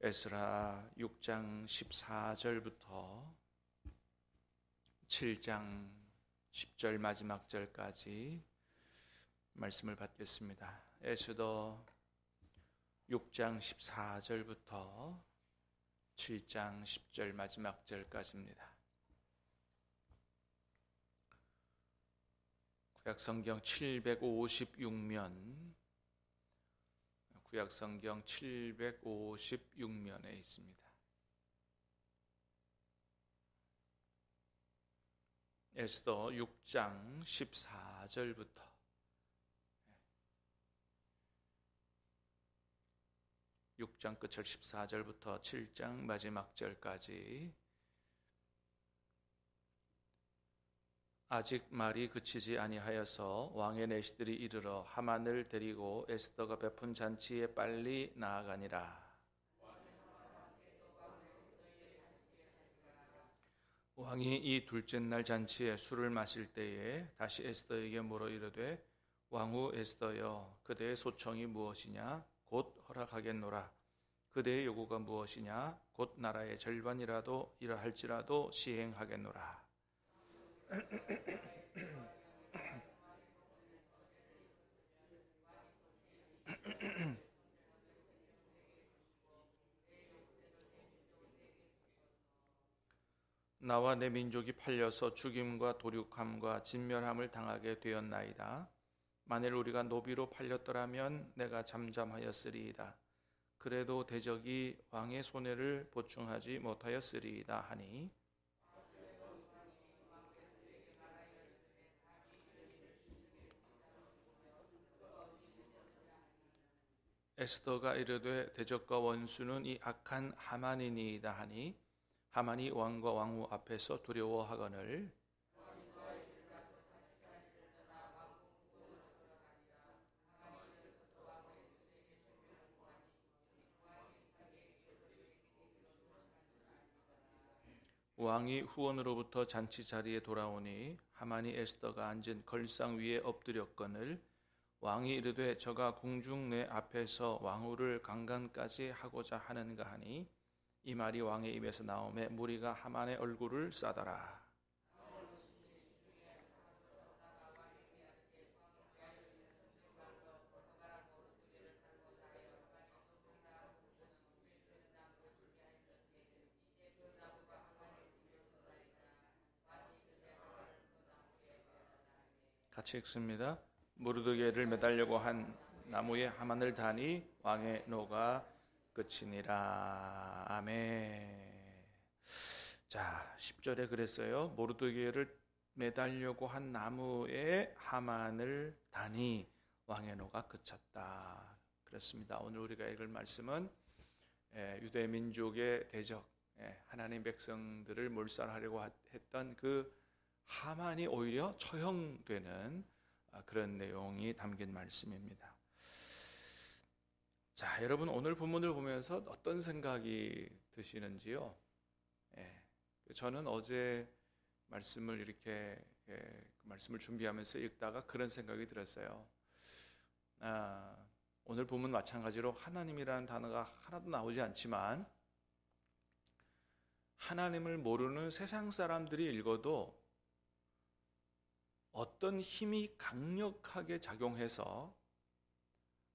에스라 6장 14절부터 7장 10절 마지막 절까지 말씀을 받겠습니다. 에스더 6장 14절부터 7장 10절 마지막 절까지입니다. 구약성경 756면 구약성경 756면에 있습니다. 에스더 6장 14절부터 6장 끝을 14절부터 7장 마지막 절까지 아직 말이 그치지 아니하여서 왕의 내시들이 이르러 하만을 데리고 에스더가 베푼 잔치에 빨리 나아가니라. 왕이 이 둘째 날 잔치에 술을 마실 때에 다시 에스더에게 물어 이르되 왕후 에스더여 그대의 소청이 무엇이냐 곧 허락하겠노라. 그대의 요구가 무엇이냐 곧 나라의 절반이라도 이러할지라도 시행하겠노라. 나와 내 민족이 팔려서 죽임과 도륙함과 진멸함을 당하게 되었나이다. 만일 우리가 노비로 팔렸더라면 내가 잠잠하였으리이다. 그래도 대적이 왕의 손해를 보충하지 못하였으리이다 하니 에스더가 이르되 대적과 원수는 이 악한 하만이니이다 하니 하만이 왕과 왕후 앞에서 두려워하거늘 왕이 후원으로부터 잔치 자리에 돌아오니 하만이 에스더가 앉은 걸상 위에 엎드렸거늘 왕이 이르되 저가 궁중 내 앞에서 왕후를 강간까지 하고자 하는가 하니 이 말이 왕의 입에서 나오매 무리가 하만의 얼굴을 싸더라. 같이 읽습니다. 모르드게를 매달려고 한 나무에 하만을 다니 왕의 노가 끝이니라. 아멘. 자, 10절에 그랬어요. 모르드게를 매달려고 한 나무에 하만을 다니 왕의 노가 그쳤다. 그렇습니다. 오늘 우리가 읽을 말씀은 유대 민족의 대적, 하나님 백성들을 몰살하려고 했던 그 하만이 오히려 처형되는 그런 내용이 담긴 말씀입니다. 자, 여러분 오늘 본문을 보면서 어떤 생각이 드시는지요? 저는 어제 말씀을 이렇게 말씀을 준비하면서 읽다가 그런 생각이 들었어요. 오늘 본문 마찬가지로 하나님이라는 단어가 하나도 나오지 않지만 하나님을 모르는 세상 사람들이 읽어도 어떤 힘이 강력하게 작용해서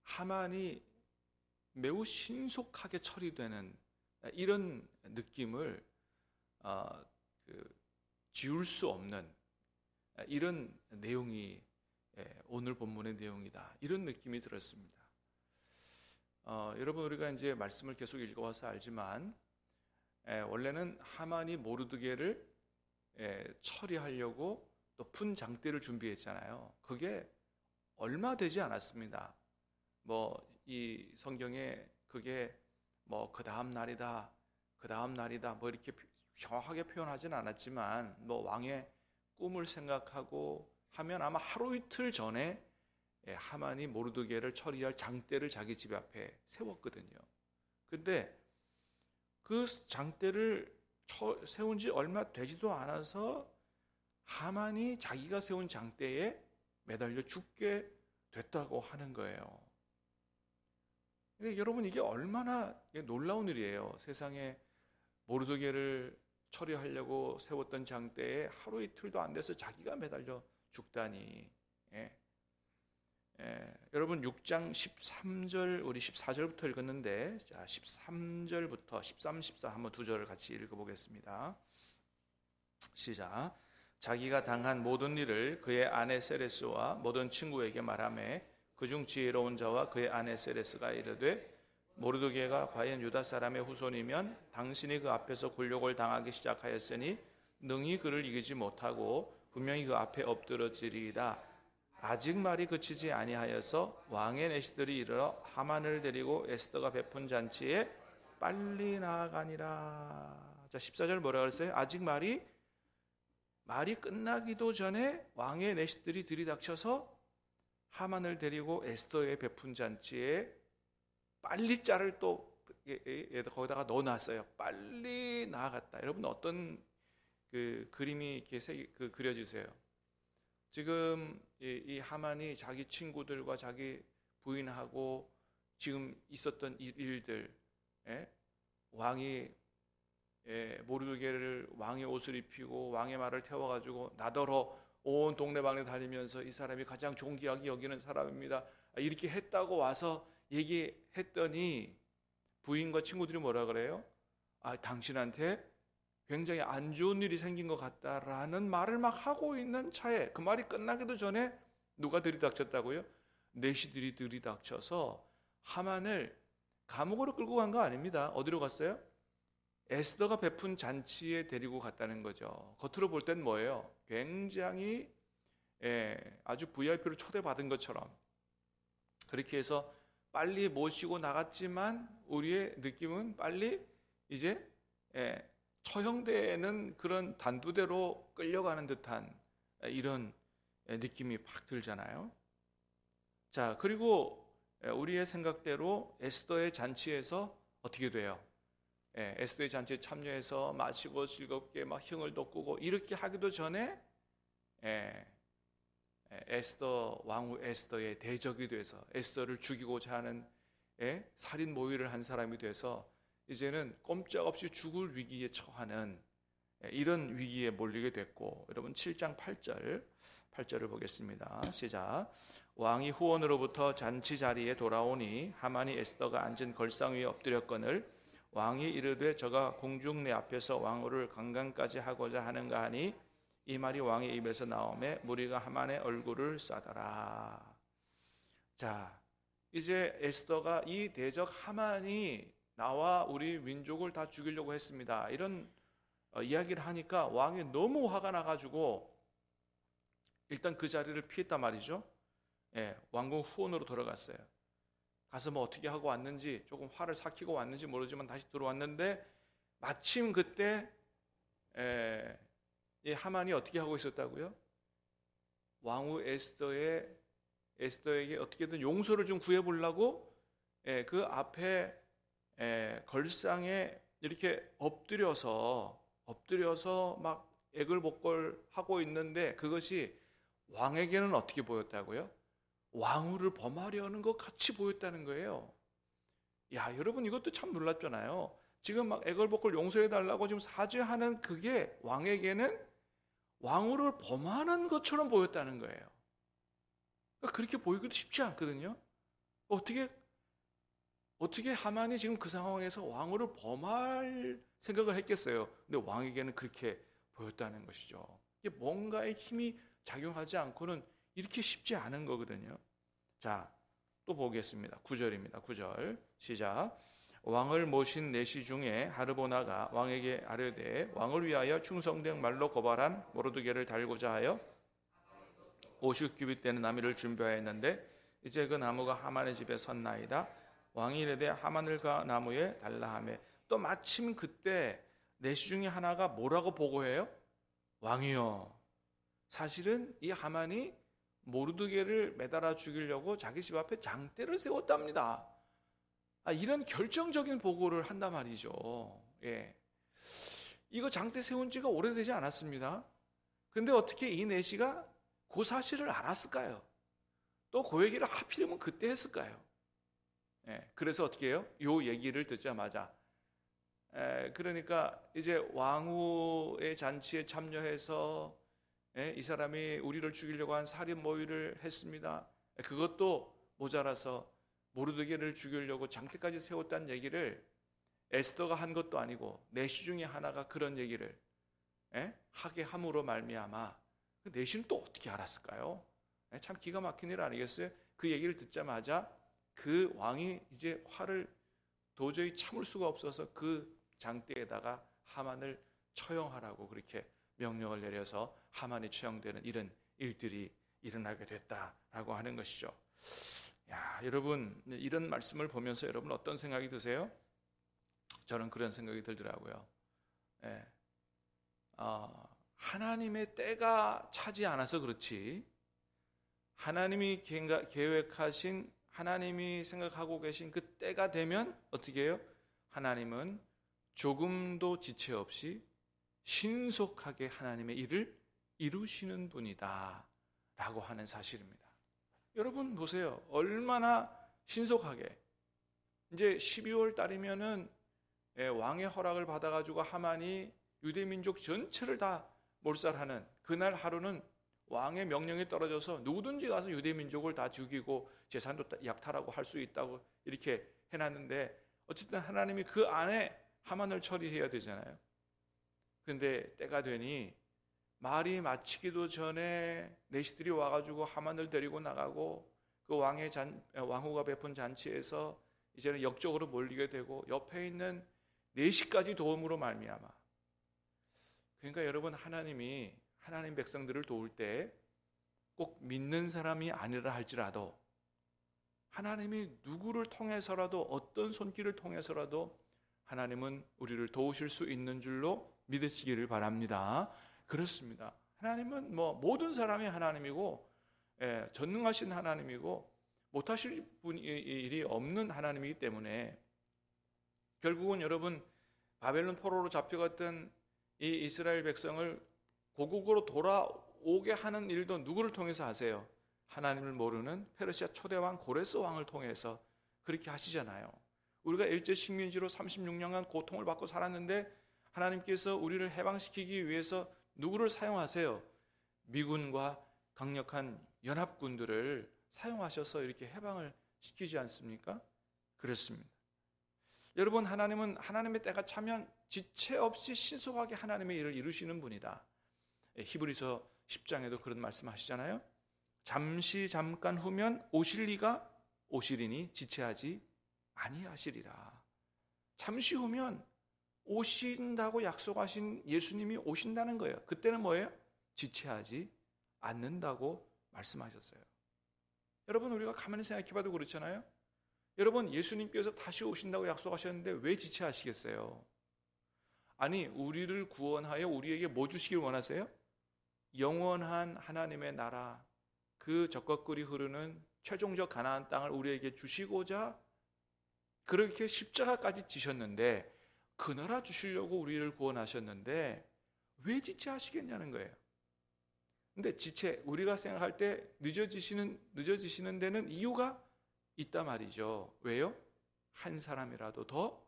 하만이 매우 신속하게 처리되는 이런 느낌을 지울 수 없는 이런 내용이 오늘 본문의 내용이다. 이런 느낌이 들었습니다. 여러분 우리가 이제 말씀을 계속 읽어와서 알지만 원래는 하만이 모르드게를 처리하려고 높은 장대를 준비했잖아요. 그게 얼마 되지 않았습니다. 이 성경에 그게 그 다음 날이다, 이렇게 정확하게 표현하지는 않았지만 왕의 꿈을 생각하고 하면 아마 하루 이틀 전에 하만이 모르드게를 처리할 장대를 자기 집 앞에 세웠거든요. 근데 그 장대를 세운 지 얼마 되지도 않아서 하만이 자기가 세운 장대에 매달려 죽게 됐다고 하는 거예요. 여러분, 이게 얼마나 놀라운 일이에요. 세상에 모르드게를 처리하려고 세웠던 장대에 하루 이틀도 안 돼서 자기가 매달려 죽다니. 여러분, 6장 13절, 우리 14절부터 읽었는데, 자, 13절부터 13, 14 한번 두 절을 같이 읽어보겠습니다. 시작. 자기가 당한 모든 일을 그의 아내 세레스와 모든 친구에게 말하며 그중 지혜로운 자와 그의 아내 세레스가 이르되, 모르드게가 과연 유다 사람의 후손이면 당신이 그 앞에서 굴욕을 당하기 시작하였으니 능히 그를 이기지 못하고 분명히 그 앞에 엎드러지리이다. 아직 말이 그치지 아니하여서 왕의 내시들이 이르러 하만을 데리고 에스더가 베푼 잔치에 빨리 나아가니라. 자, 14절 뭐라 그랬어요? 아직 말이 끝나기도 전에 왕의 내시들이 들이닥쳐서 하만을 데리고 에스더의 베푼 잔치에 빨리 자를 또 거기다가 넣어놨어요. 빨리 나아갔다. 여러분, 어떤 그 그림이 이렇게 그려지세요? 지금 이 하만이 자기 친구들과 자기 부인하고 지금 있었던 일들, 왕이 모르드게를 왕의 옷을 입히고 왕의 말을 태워가지고 나더러 온 동네방네 다니면서 이 사람이 가장 존귀하게 여기는 사람입니다, 이렇게 했다고 와서 얘기했더니 부인과 친구들이 뭐라 그래요? 당신한테 굉장히 안 좋은 일이 생긴 것 같다라는 말을 막 하고 있는 차에, 그 말이 끝나기도 전에 누가 들이닥쳤다고요? 내시들이 들이닥쳐서 하만을 감옥으로 끌고 간 거 아닙니다. 어디로 갔어요? 에스더가 베푼 잔치에 데리고 갔다는 거죠. 겉으로 볼 땐 뭐예요? 굉장히 아주 VIP로 초대받은 것처럼 그렇게 해서 빨리 모시고 나갔지만 우리의 느낌은 빨리 이제 처형되는 그런 단두대로 끌려가는 듯한 이런 느낌이 팍 들잖아요. 자, 그리고 우리의 생각대로 에스더의 잔치에서 어떻게 돼요? 에스더의 잔치에 참여해서 마시고 즐겁게 막 흥을 돋구고 이렇게 하기도 전에 에스더, 왕후 에스더의 대적이 돼서 에스더를 죽이고자 하는 살인 모의를 한 사람이 돼서 이제는 꼼짝없이 죽을 위기에 처하는 이런 위기에 몰리게 됐고, 여러분 7장 8절을 보겠습니다. 시작. 왕이 후원으로부터 잔치 자리에 돌아오니 하만이 에스더가 앉은 걸상 위에 엎드렸거늘 왕이 이르되 저가 공중 내 앞에서 왕후를 강간까지 하고자 하는가 하니 이 말이 왕의 입에서 나오매 무리가 하만의 얼굴을 싸더라. 자, 이제 에스더가 이 대적 하만이 나와 우리 민족을 다 죽이려고 했습니다, 이런 이야기를 하니까 왕이 너무 화가 나가지고 일단 그 자리를 피했단 말이죠. 왕궁 후원으로 돌아갔어요. 가서 뭐 어떻게 하고 왔는지, 조금 화를 삭히고 왔는지 모르지만 다시 들어왔는데 마침 그때 이 하만이 어떻게 하고 있었다고요? 왕후 에스더에게 어떻게든 용서를 좀 구해보려고 그 앞에 걸상에 이렇게 엎드려서 막 애걸복걸하고 있는데 그것이 왕에게는 어떻게 보였다고요? 왕후를 범하려는 것 같이 보였다는 거예요. 야, 여러분, 이것도 참 놀랍잖아요. 지금 막 애걸복걸 용서해달라고 지금 사죄하는 그게 왕에게는 왕후를 범하는 것처럼 보였다는 거예요. 그렇게 보이기도 쉽지 않거든요. 어떻게 하만이 지금 그 상황에서 왕후를 범할 생각을 했겠어요? 근데 왕에게는 그렇게 보였다는 것이죠. 이게 뭔가의 힘이 작용하지 않고는 이렇게 쉽지 않은 거거든요. 자, 또 보겠습니다. 9절입니다. 9절 시작. 왕을 모신 내시 중에 하르보나가 왕에게 아뢰되 왕을 위하여 충성된 말로 고발한 모르드게를 달고자 하여 50규빗 되는 나무를 준비하였는데 이제 그 나무가 하만의 집에 섰나이다. 왕이 이르되 하만을 그 나무에 달라 하매, 또 마침 그때 내시 중에 하나가 뭐라고 보고해요? 왕이여, 사실은 이 하만이 모르드게를 매달아 죽이려고 자기 집 앞에 장대를 세웠답니다. 이런 결정적인 보고를 한단 말이죠. 이거 장대 세운 지가 오래되지 않았습니다. 근데 어떻게 이 내시가 그 사실을 알았을까요? 또 그 얘기를 하필이면 그때 했을까요? 그래서 어떻게 해요? 요 얘기를 듣자마자 그러니까 이제 왕후의 잔치에 참여해서 이 사람이 우리를 죽이려고 한 살인 모의를 했습니다. 그것도 모자라서 모르드게를 죽이려고 장대까지 세웠다는 얘기를 에스더가 한 것도 아니고 내시 중에 하나가 그런 얘기를 하게 함으로 말미암아 그 내시는 또 어떻게 알았을까요? 참 기가 막힌 일 아니겠어요? 그 얘기를 듣자마자 그 왕이 이제 화를 도저히 참을 수가 없어서 그 장대에다가 하만을 처형하라고 그렇게 명령을 내려서 하만이 처형되는 이런 일들이 일어나게 됐다라고 하는 것이죠. 야, 여러분 이런 말씀을 보면서 여러분 어떤 생각이 드세요? 저는 그런 생각이 들더라고요. 하나님의 때가 차지 않아서 그렇지 하나님이 계획하신 하나님이 생각하고 계신 그 때가 되면 어떻게 해요? 하나님은 조금도 지체 없이 신속하게 하나님의 일을 이루시는 분이다 라고 하는 사실입니다. 여러분 보세요. 얼마나 신속하게 이제 12월 달이면은 왕의 허락을 받아가지고 하만이 유대민족 전체를 다 몰살하는 그날 하루는 왕의 명령이 떨어져서 누구든지 가서 유대민족을 다 죽이고 재산도 약탈하고 할 수 있다고 이렇게 해놨는데 어쨌든 하나님이 그 안에 하만을 처리해야 되잖아요. 근데 때가 되니 말이 마치기도 전에 내시들이 와가지고 하만을 데리고 나가고 그 왕후가 베푼 잔치에서 이제는 역적으로 몰리게 되고 옆에 있는 내시까지 도움으로 말미암아. 그러니까 여러분 하나님이 하나님 백성들을 도울 때 꼭 믿는 사람이 아니라 할지라도 하나님이 누구를 통해서라도 어떤 손길을 통해서라도 하나님은 우리를 도우실 수 있는 줄로 믿으시기를 바랍니다. 그렇습니다. 하나님은 모든 사람이 하나님이고 전능하신 하나님이고 못하실 일이 없는 하나님이기 때문에 결국은 여러분 바벨론 포로로 잡혀갔던 이 이스라엘 백성을 고국으로 돌아오게 하는 일도 누구를 통해서 하세요? 하나님을 모르는 페르시아 초대왕 고레스 왕을 통해서 그렇게 하시잖아요. 우리가 일제 식민지로 36년간 고통을 받고 살았는데 하나님께서 우리를 해방시키기 위해서 누구를 사용하세요? 미군과 강력한 연합군들을 사용하셔서 이렇게 해방을 시키지 않습니까? 그렇습니다. 여러분 하나님은 하나님의 때가 차면 지체 없이 신속하게 하나님의 일을 이루시는 분이다. 히브리서 10장에도 그런 말씀하시잖아요. 잠깐 후면 오시리니 지체하지 아니하시리라. 잠시 후면 오신다고 약속하신 예수님이 오신다는 거예요. 그때는 뭐예요? 지체하지 않는다고 말씀하셨어요. 여러분 우리가 가만히 생각해봐도 그렇잖아요. 여러분 예수님께서 다시 오신다고 약속하셨는데 왜 지체하시겠어요? 아니 우리를 구원하여 우리에게 뭐 주시길 원하세요? 영원한 하나님의 나라 그 적과 꿀이 흐르는 최종적 가나안 땅을 우리에게 주시고자 그렇게 십자가까지 지셨는데 그 나라 주시려고 우리를 구원하셨는데 왜 지체하시겠냐는 거예요. 근데 우리가 생각할 때 늦어지시는 데는 이유가 있다 말이죠. 왜요? 한 사람이라도 더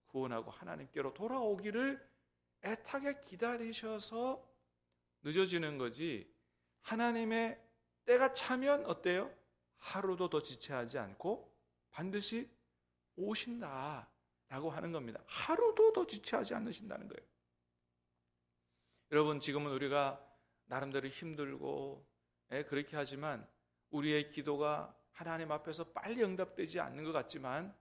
구원하고 하나님께로 돌아오기를 애타게 기다리셔서 늦어지는 거지. 하나님의 때가 차면 어때요? 하루도 더 지체하지 않고 반드시 오신다라고 하는 겁니다. 하루도 더 지체하지 않으신다는 거예요. 여러분 지금은 우리가 나름대로 힘들고 그렇게 하지만 우리의 기도가 하나님 앞에서 빨리 응답되지 않는 것 같지만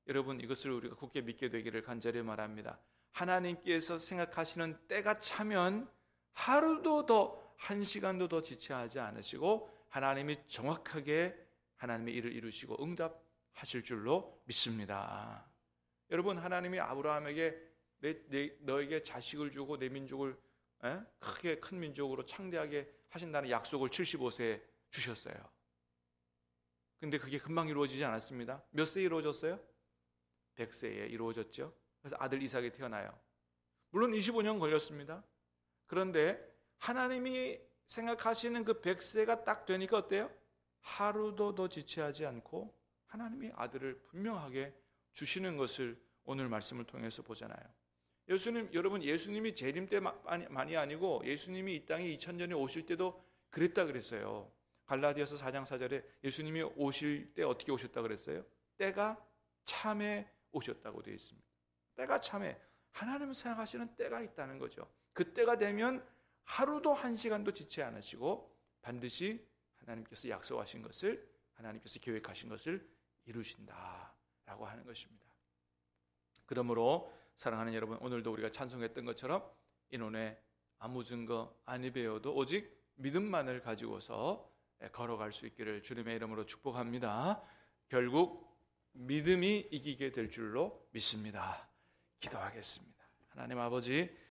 여러분 이것을 우리가 굳게 믿게 되기를 간절히 말합니다. 하나님께서 생각하시는 때가 차면 하루도 더 한 시간도 더 지체하지 않으시고 하나님이 정확하게 하나님의 일을 이루시고 응답하실 줄로 믿습니다. 여러분 하나님이 아브라함에게 너에게 자식을 주고 내 민족을 크게 큰 민족으로 창대하게 하신다는 약속을 75세에 주셨어요. 근데 그게 금방 이루어지지 않았습니다. 몇 세에 이루어졌어요? 100세에 이루어졌죠. 그래서 아들 이삭이 태어나요. 물론 25년 걸렸습니다. 그런데 하나님이 생각하시는 그 100세가 딱 되니까 어때요? 하루도 더 지체하지 않고 하나님이 아들을 분명하게 주시는 것을 오늘 말씀을 통해서 보잖아요. 여러분, 예수님이 재림 때만이 아니고 예수님이 이 땅에 2000년에 오실 때도 그랬다 그랬어요. 갈라디아서 4장 4절에 예수님이 오실 때 어떻게 오셨다 그랬어요? 때가 참에 오셨다고 되어 있습니다. 때가 참에, 하나님은 생각하시는 때가 있다는 거죠. 그 때가 되면 하루도 한 시간도 지체 않으시고 반드시 하나님께서 약속하신 것을, 하나님께서 계획하신 것을 이루신다라고 하는 것입니다. 그러므로 사랑하는 여러분, 오늘도 우리가 찬송했던 것처럼 인원에 아무 증거 아니 배워도 오직 믿음만을 가지고서 걸어갈 수 있기를 주님의 이름으로 축복합니다. 결국 믿음이 이기게 될 줄로 믿습니다. 기도하겠습니다. 하나님 아버지,